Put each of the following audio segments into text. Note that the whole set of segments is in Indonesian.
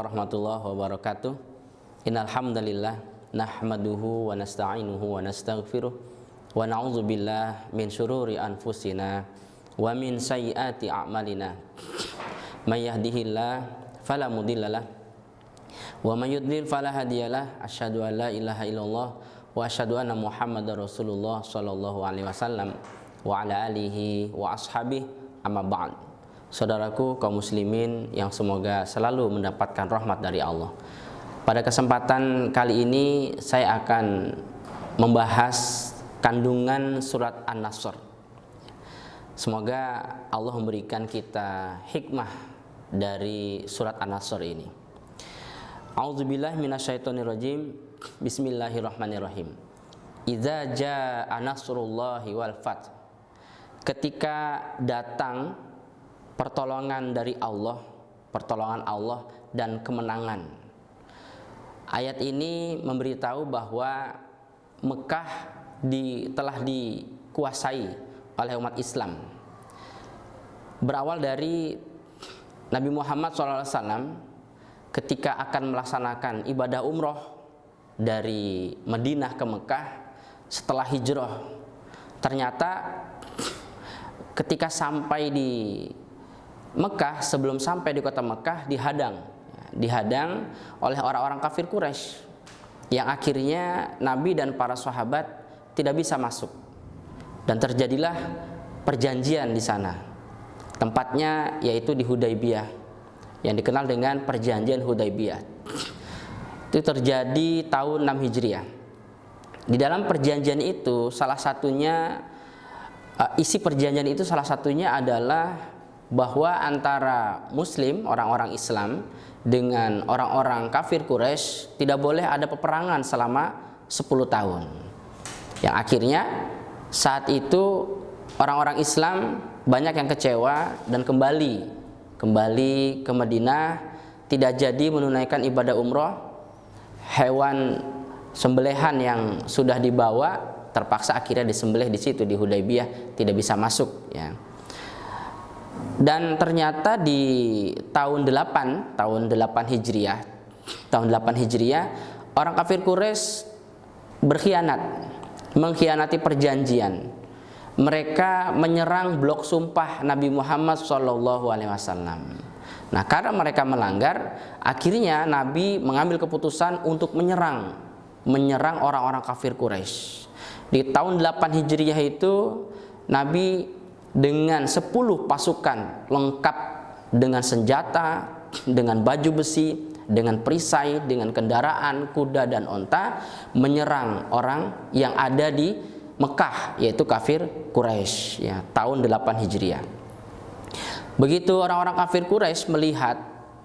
warahmatullahi wabarakatuh. Innal hamdalillah nahmaduhu wa nasta'inuhu wa nastaghfiruh wa na'udzu billahi min syururi anfusina wa min sayyiati a'malina. May yahdihillahu fala mudhillalah wa may yudlil fala hadiyalah. Asyhadu an la ilaha illallah wa asyhadu anna Muhammadar Rasulullah sallallahu alaihi wasallam wa ala alihi wa ashabihi, amma ba'd. Saudaraku kaum muslimin yang semoga selalu mendapatkan rahmat dari Allah. Pada kesempatan kali ini saya akan membahas kandungan surat An-Nasr. Semoga Allah memberikan kita hikmah dari surat An-Nasr ini. A'udzubillahi minasyaitonirrajim. Bismillahirrahmanirrahim. Idza jaa nasrullahi wal fath. Ketika datang pertolongan dari Allah, pertolongan Allah dan kemenangan. Ayat ini memberitahu bahwa Mekah telah dikuasai oleh umat Islam. Berawal dari Nabi Muhammad SAW ketika akan melaksanakan ibadah umroh dari Madinah ke Mekah setelah hijrah. Ternyata ketika sampai di Mekah, sebelum sampai di kota Mekah dihadang oleh orang-orang kafir Quraisy yang akhirnya Nabi dan para sahabat tidak bisa masuk, dan terjadilah perjanjian di sana. Tempatnya yaitu di Hudaybiyah, yang dikenal dengan perjanjian Hudaybiyah. Itu terjadi tahun 6 Hijriah. Di dalam perjanjian itu isi perjanjian itu salah satunya adalah bahwa antara Muslim, orang-orang Islam, dengan orang-orang kafir Quraisy tidak boleh ada peperangan selama 10 tahun. Yang akhirnya saat itu orang-orang Islam banyak yang kecewa dan kembali ke Madinah, tidak jadi menunaikan ibadah umroh. Hewan sembelihan yang sudah dibawa terpaksa akhirnya disembelih di situ di Hudaybiyah, tidak bisa masuk ya. Dan ternyata di tahun 8 Hijriah, orang kafir Quraisy mengkhianati perjanjian. Mereka menyerang blok sumpah Nabi Muhammad SAW. Nah, karena mereka melanggar, akhirnya Nabi mengambil keputusan untuk menyerang orang-orang kafir Quraisy. Di tahun 8 Hijriah itu Nabi dengan 10 pasukan lengkap dengan senjata, dengan baju besi, dengan perisai, dengan kendaraan, kuda dan onta, menyerang orang yang ada di Mekah, yaitu kafir Quraisy ya, tahun 8 Hijriah. Begitu orang-orang kafir Quraisy melihat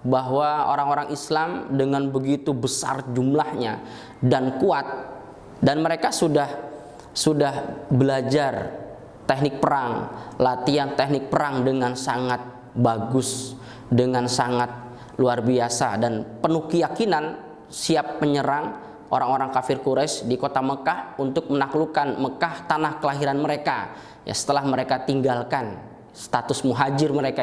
bahwa orang-orang Islam dengan begitu besar jumlahnya dan kuat, dan mereka sudah belajar teknik perang, latihan teknik perang dengan sangat bagus, dengan sangat luar biasa, dan penuh keyakinan siap menyerang orang-orang kafir Quraisy di kota Mekah untuk menaklukkan Mekah, tanah kelahiran mereka. Ya, setelah mereka tinggalkan status muhajir mereka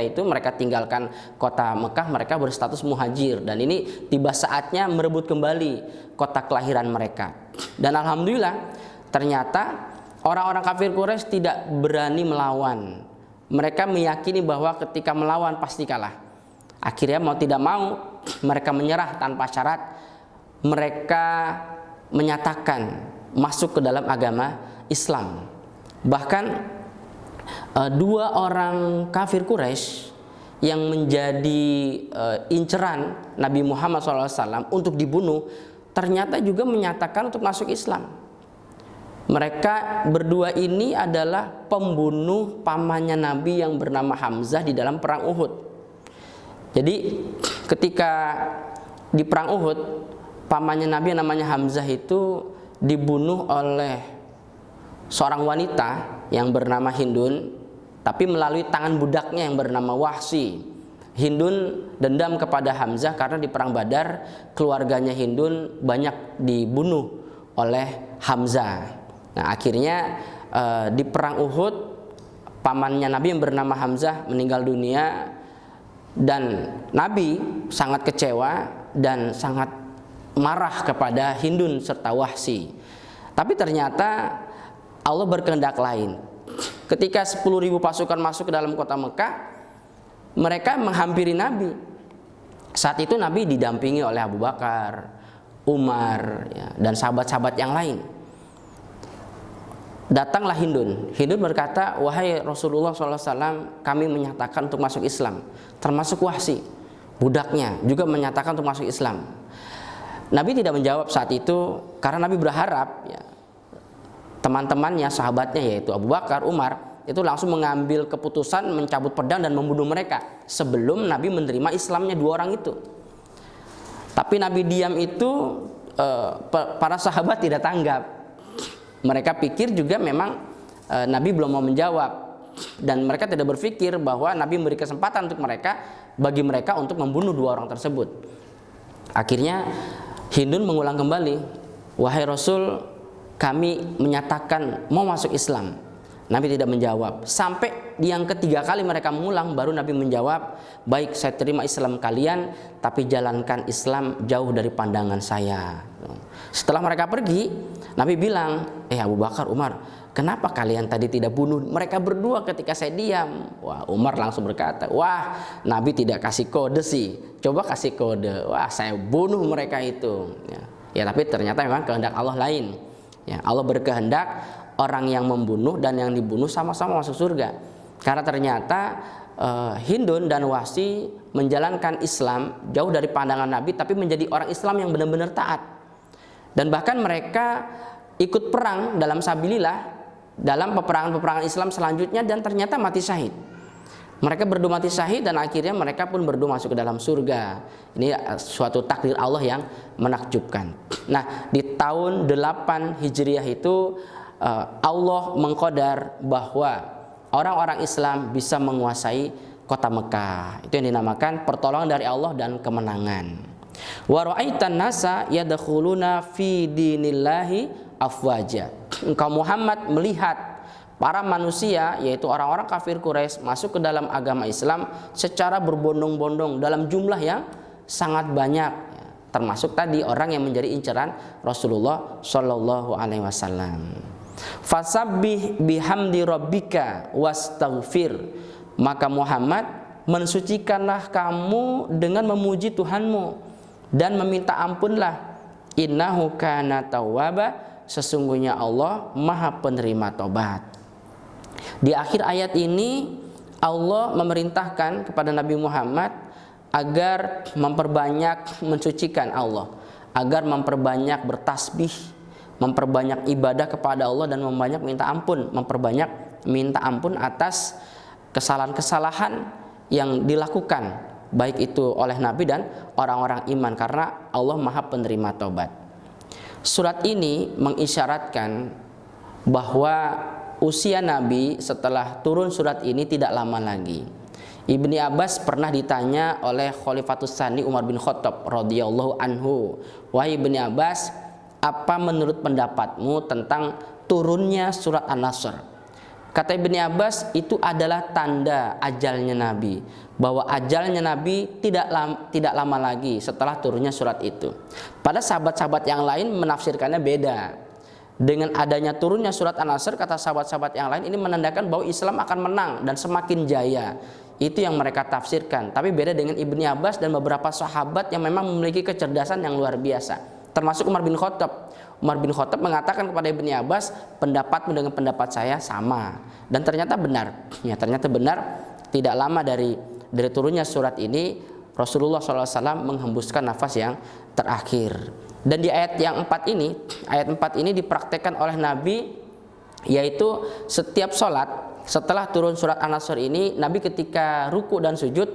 tinggalkan kota Mekah, mereka berstatus muhajir, dan ini tiba saatnya merebut kembali kota kelahiran mereka. Dan alhamdulillah ternyata orang-orang kafir Quraisy tidak berani melawan. Mereka meyakini bahwa ketika melawan pasti kalah. Akhirnya mau tidak mau mereka menyerah tanpa syarat. Mereka menyatakan masuk ke dalam agama Islam. Bahkan 2 orang kafir Quraisy yang menjadi inceran Nabi Muhammad SAW untuk dibunuh, ternyata juga menyatakan untuk masuk Islam. Mereka berdua ini adalah pembunuh pamannya Nabi yang bernama Hamzah di dalam perang Uhud. Jadi ketika di perang Uhud, pamannya Nabi yang namanya Hamzah itu dibunuh oleh seorang wanita yang bernama Hindun, tapi melalui tangan budaknya yang bernama Wahsy. Hindun dendam kepada Hamzah karena di perang Badar keluarganya Hindun banyak dibunuh oleh Hamzah. Nah, akhirnya di perang Uhud pamannya Nabi yang bernama Hamzah meninggal dunia, dan Nabi sangat kecewa dan sangat marah kepada Hindun serta Wahsy. Tapi ternyata Allah berkehendak lain. Ketika 10.000 pasukan masuk ke dalam kota Mekah, mereka menghampiri Nabi. Saat itu Nabi didampingi oleh Abu Bakar, Umar, ya, dan sahabat-sahabat yang lain. Datanglah Hindun. Hindun berkata, wahai Rasulullah SAW, kami menyatakan untuk masuk Islam. Termasuk Wahsy, budaknya juga menyatakan untuk masuk Islam. Nabi tidak menjawab saat itu karena Nabi berharap ya, teman-temannya, sahabatnya yaitu Abu Bakar, Umar itu langsung mengambil keputusan mencabut pedang dan membunuh mereka sebelum Nabi menerima Islamnya dua orang itu. Tapi Nabi diam itu para sahabat tidak tanggap. Mereka pikir juga memang Nabi belum mau menjawab, dan mereka tidak berpikir bahwa Nabi memberi kesempatan untuk bagi mereka untuk membunuh dua orang tersebut. Akhirnya Hindun mengulang kembali, wahai Rasul, kami menyatakan mau masuk Islam. Nabi tidak menjawab. Sampai yang ketiga kali mereka mengulang, baru Nabi menjawab, baik, saya terima Islam kalian, tapi jalankan Islam jauh dari pandangan saya. Setelah mereka pergi, Nabi bilang, Abu Bakar, Umar, kenapa kalian tadi tidak bunuh mereka berdua ketika saya diam? Wah, Umar langsung berkata, wah, Nabi tidak kasih kode sih, coba kasih kode. Wah, saya bunuh mereka itu. Ya, tapi ternyata memang kehendak Allah lain. Ya, Allah berkehendak orang yang membunuh dan yang dibunuh sama-sama masuk surga. Karena ternyata Hindun dan Wahsy menjalankan Islam jauh dari pandangan Nabi, tapi menjadi orang Islam yang benar-benar taat. Dan bahkan mereka ikut perang dalam sabilillah, dalam peperangan-peperangan Islam selanjutnya, dan ternyata mati syahid. Mereka berdua mati syahid dan akhirnya mereka pun berdua masuk ke dalam surga. Ini suatu takdir Allah yang menakjubkan. Nah, di tahun 8 Hijriah itu Allah mengqadar bahwa orang-orang Islam bisa menguasai kota Mekah. Itu yang dinamakan pertolongan dari Allah dan kemenangan. Wa ra'aitan nasa yadkhuluna fi dinillahi afwaja. Engkau Muhammad melihat para manusia, yaitu orang-orang kafir Quraisy, masuk ke dalam agama Islam secara berbondong-bondong dalam jumlah yang sangat banyak, termasuk tadi orang yang menjadi incaran Rasulullah Shallallahu Alaihi Wasallam. Fasabbih bihamdi rabbika wastaghfir. Maka Muhammad, mensucikanlah kamu dengan memuji Tuhanmu dan meminta ampunlah. Innahu kana tawwaba, sesungguhnya Allah Maha penerima tobat. Di akhir ayat ini Allah memerintahkan kepada Nabi Muhammad agar memperbanyak mensucikan Allah, agar memperbanyak bertasbih, memperbanyak ibadah kepada Allah, dan memperbanyak minta ampun atas kesalahan-kesalahan yang dilakukan, baik itu oleh Nabi dan orang-orang iman, karena Allah Maha penerima tobat. Surat ini mengisyaratkan bahwa usia Nabi setelah turun surat ini tidak lama lagi. Ibni Abbas pernah ditanya oleh Khalifatus Tsani Umar bin Khattab radhiyallahu anhu, wahai Ibni Abbas, apa menurut pendapatmu tentang turunnya surat An-Nasr? Kata Ibni Abbas, itu adalah tanda ajalnya Nabi, bahwa ajalnya Nabi tidak lama lagi setelah turunnya surat itu. Pada sahabat-sahabat yang lain menafsirkannya beda. Dengan adanya turunnya surat An-Nasr, kata sahabat-sahabat yang lain, ini menandakan bahwa Islam akan menang dan semakin jaya. Itu yang mereka tafsirkan. Tapi beda dengan Ibni Abbas dan beberapa sahabat yang memang memiliki kecerdasan yang luar biasa, termasuk Umar bin Khattab. Umar bin Khattab mengatakan kepada Ibni Abbas, pendapatmu dengan pendapat saya sama. Dan ternyata benar. Ya, ternyata benar. Tidak lama dari turunnya surat ini, Rasulullah SAW menghembuskan nafas yang terakhir. Dan di ayat yang 4 ini dipraktekkan oleh Nabi, yaitu setiap sholat setelah turun surat An-Nasr ini, Nabi ketika ruku dan sujud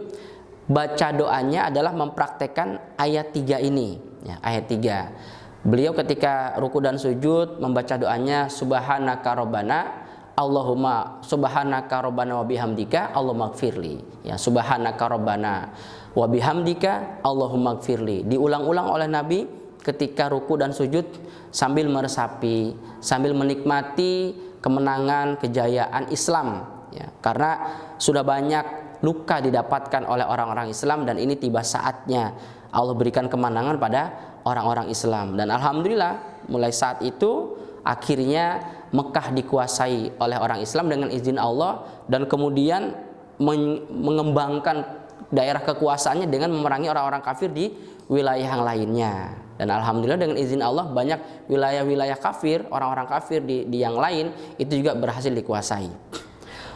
baca doanya adalah mempraktekkan ayat 3 ini, ya, ayat 3. Beliau ketika ruku dan sujud membaca doanya, subhanaka rabbana Allahumma subhanaka rabbana wa bihamdika Allahumma gfirli. Ya, subhanaka rabbana wa bihamdika Allahumma gfirli. Diulang-ulang oleh Nabi ketika ruku dan sujud sambil meresapi, sambil menikmati kemenangan, kejayaan Islam, ya, karena sudah banyak luka didapatkan oleh orang-orang Islam, dan ini tiba saatnya Allah berikan kemenangan pada orang-orang Islam. Dan alhamdulillah mulai saat itu akhirnya Mekah dikuasai oleh orang Islam dengan izin Allah, dan kemudian mengembangkan daerah kekuasaannya dengan memerangi orang-orang kafir di wilayah yang lainnya. Dan alhamdulillah dengan izin Allah banyak wilayah-wilayah kafir, orang-orang kafir di yang lain itu juga berhasil dikuasai.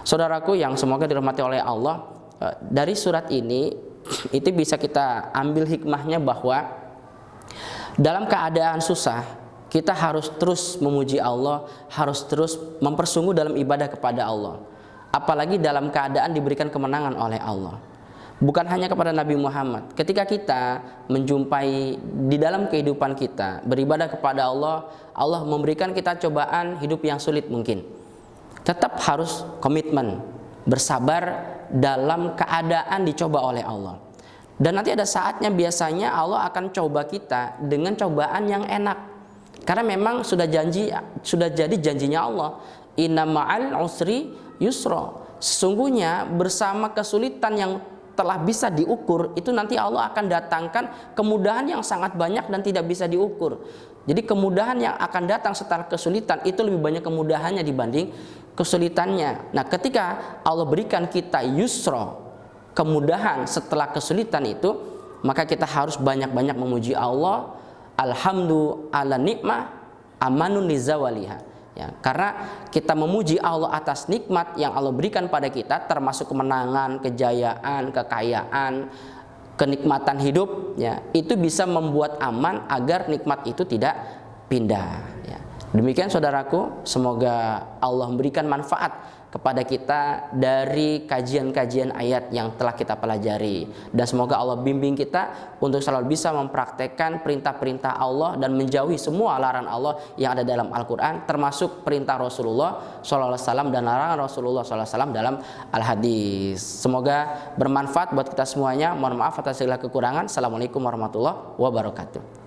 Saudaraku yang semoga dirahmati oleh Allah, dari surat ini itu bisa kita ambil hikmahnya bahwa dalam keadaan susah kita harus terus memuji Allah, harus terus mempersungguh dalam ibadah kepada Allah. Apalagi dalam keadaan diberikan kemenangan oleh Allah. Bukan hanya kepada Nabi Muhammad. Ketika kita menjumpai di dalam kehidupan kita beribadah kepada Allah, Allah memberikan kita cobaan hidup yang sulit mungkin. Tetap harus komitmen, bersabar dalam keadaan dicoba oleh Allah. Dan nanti ada saatnya biasanya Allah akan coba kita dengan cobaan yang enak. Karena memang sudah jadi janjinya Allah. Inna ma'al usri yusra. Sesungguhnya bersama kesulitan yang telah bisa diukur, itu nanti Allah akan datangkan kemudahan yang sangat banyak dan tidak bisa diukur. Jadi kemudahan yang akan datang setelah kesulitan itu lebih banyak kemudahannya dibanding kesulitannya. Nah, ketika Allah berikan kita yusra, kemudahan setelah kesulitan itu, maka kita harus banyak-banyak memuji Allah. Alhamdu ala nikmah amanun lizawaliha. Ya, karena kita memuji Allah atas nikmat yang Allah berikan pada kita, termasuk kemenangan, kejayaan, kekayaan, kenikmatan hidup, ya, itu bisa membuat aman agar nikmat itu tidak pindah. Ya. Demikian saudaraku, semoga Allah memberikan manfaat kepada kita dari kajian-kajian ayat yang telah kita pelajari, dan semoga Allah bimbing kita untuk selalu bisa mempraktekkan perintah-perintah Allah dan menjauhi semua larangan Allah yang ada dalam Al-Quran, termasuk perintah Rasulullah SAW dan larangan Rasulullah SAW dalam Al-Hadis. Semoga bermanfaat buat kita semuanya. Mohon maaf atas segala kekurangan. Assalamualaikum warahmatullahi wabarakatuh.